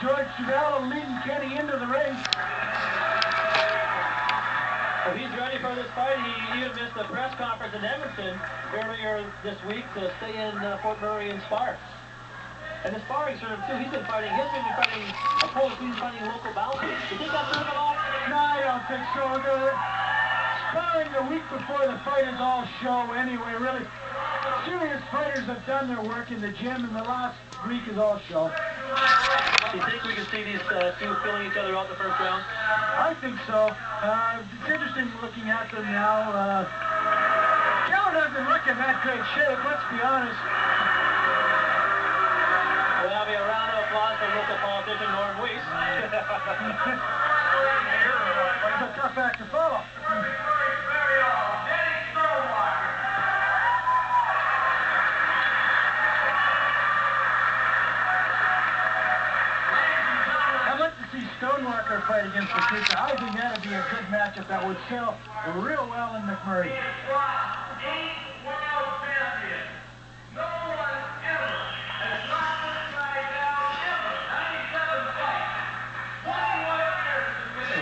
George Chevelle leading Kenny into the ring. Well, he's ready for this fight. He even missed a press conference in Edmonton earlier this week to stay in Fort McMurray and spar. And the sparring served too. He's been fighting. He's been fighting opponents. He's fighting local bouncers. Do you think that's at all? No, I don't think so. The sparring the week before the fight is all show anyway, really. Serious fighters have done their work in the gym, and the last week is all show. Do you think we can see these two filling each other out the first round? I think so. It's interesting looking at them now. Kellar doesn't look in that great shape, let's be honest. We'll have a round of applause for local politician Norm Weiss. It's a tough act to follow. I'd like to see Stonewalker fight against Lakusta. I think that'd be a good matchup that would sell real well in McMurray.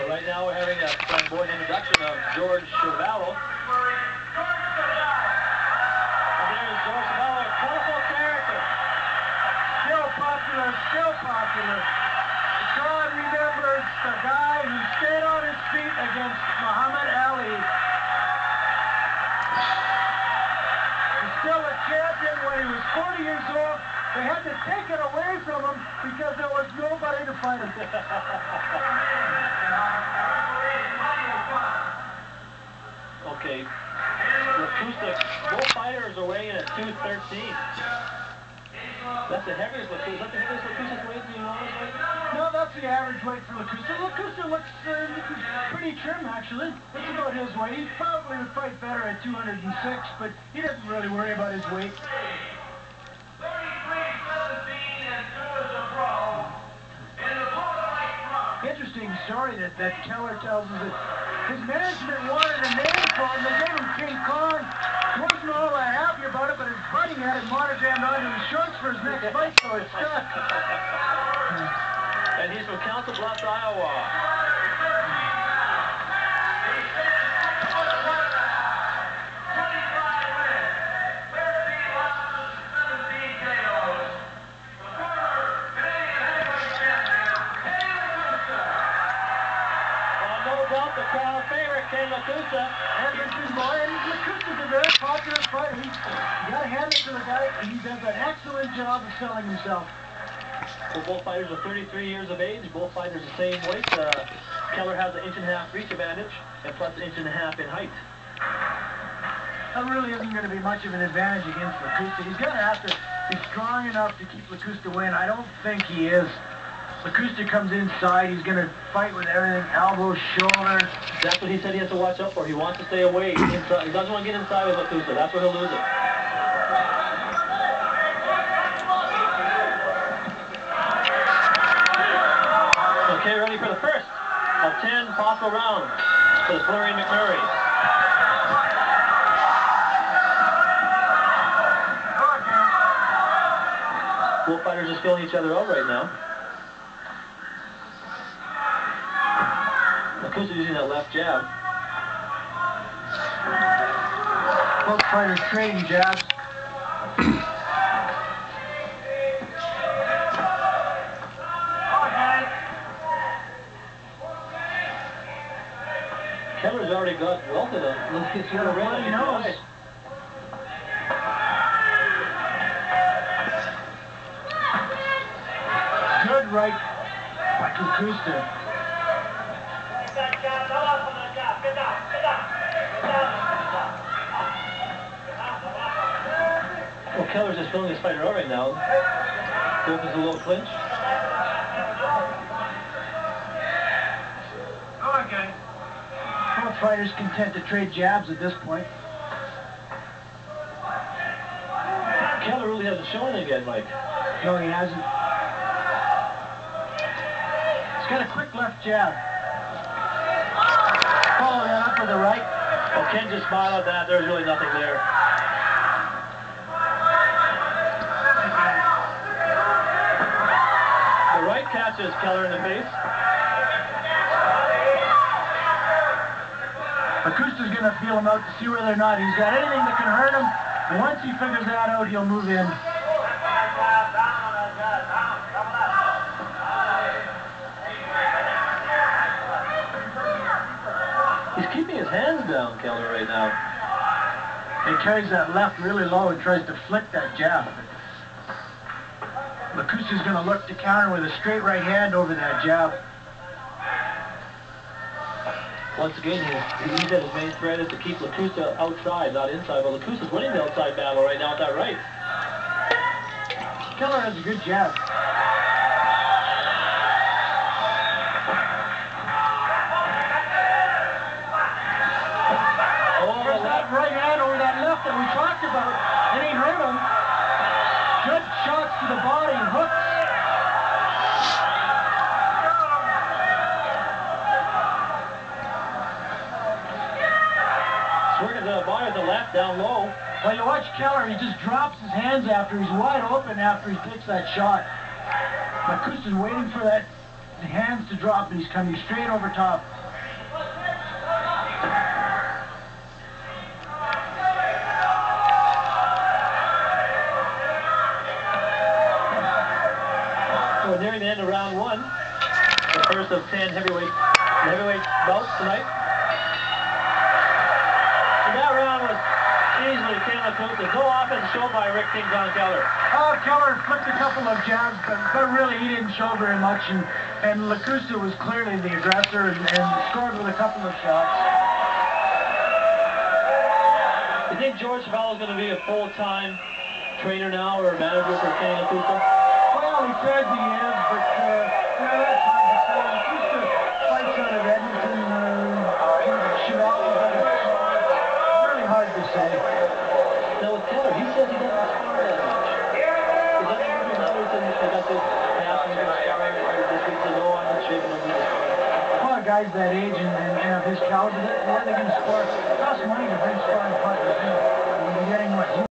Right now we're having a flamboyant introduction of George Chevelle. And there's George Chevelle, a colorful character. Still popular, still popular. God remembers the guy who stayed on his feet against Muhammad Ali. He's still a champion. When he was 40 years old, they had to take it away from him because there was nobody to fight him. Okay, Lakusta, both fighters are weighing at 213. That's the heaviest Lakusta. Is that the heaviest Lakusta's weight? Do you know his weight? No, that's the average weight for Lakusta. Lakusta looks pretty trim, actually. That's about his weight. He probably would fight better at 206, but he doesn't really worry about his weight. 33-17 and 2 is a pro. In the Interesting story that Kellar tells us that his management wanted a name for him. They gave him King Kong. He wasn't all that happy about it, but his buddy had it monogrammed onto his shorts for his next fight, so it stuck. And he's from Council Bluffs, Iowa. The crowd favorite, Ken Lakusta. And Lakusta's a very popular fighter. You got to hand it to the guy. He does an excellent job of selling himself. Well, both fighters are 33 years of age. Both fighters the same weight. Kellar has an 1.5 inch reach advantage and plus 1.5 inches in height. That really isn't going to be much of an advantage against Lakusta. He's going to have to be strong enough to keep Lakusta away, and I don't think he is. Lakusta comes inside, he's going to fight with everything, elbows, shoulders. That's what he said he has to watch out for. He wants to stay away. Inside. He doesn't want to get inside with Lakusta. That's where he'll lose it. Okay, ready for the first of 10 possible rounds for the Flurry and McMurray. Both fighters are filling each other out right now. Lakusta using that left jab. Both fighters trading jabs. Kellar's already got welted him. He's got a red nose. Good right by Lakusta. Well, Kellar's just filling his fighter out right now. Opens a little clinch. Okay. Both fighters content to trade jabs at this point. Kellar really hasn't shown it yet, Mike. No, he hasn't. He's got a quick left jab. Follow that up with the right. Well, Ken just smiled at that. There's really nothing there. The right catches Kellar in the face. Lakusta's going to feel him out to see whether or not he's got anything that can hurt him. And once he figures that out, he'll move in. He's keeping his hands down, Kellar, right now. He carries that left really low and tries to flick that jab. Lakusta's going to look to counter with a straight right hand over that jab. Once again, he said his main threat is to keep Lakusta outside, not inside. But Lakusta's winning the outside battle right now with that right. Kellar has a good jab. There's that right hand over that left that we talked about. It ain't hurt him. Good shots to the body, hooks. Working to the body with the left down low. Well, you watch Kellar, he just drops his hands after he's wide open after he takes that shot. Lakusta's waiting for the hands to drop, and he's coming straight over top. So we're nearing the end of round one. The first of 10 heavyweight bouts tonight. That round was easily Ken Lakusta. No offense shown by Rick King on Kellar. Oh, Kellar flicked a couple of jabs, but really he didn't show very much, and Lakusta was clearly the aggressor and scored with a couple of shots. You think George Chevallo's going to be a full-time trainer now or manager for Ken Lakusta? Well, he says he is, but that's hard to say. Lakusta fights out of Edmonton. Chevallo, hard to say. Now with Kellar, he says he doesn't spar that much. Is that ever been noticed in I got this past and sparring this week to know I'm not shaping up with this? Well, guys that age and of his caliber, where are they going to spar? It costs money to bring sparring partners in. You're getting what?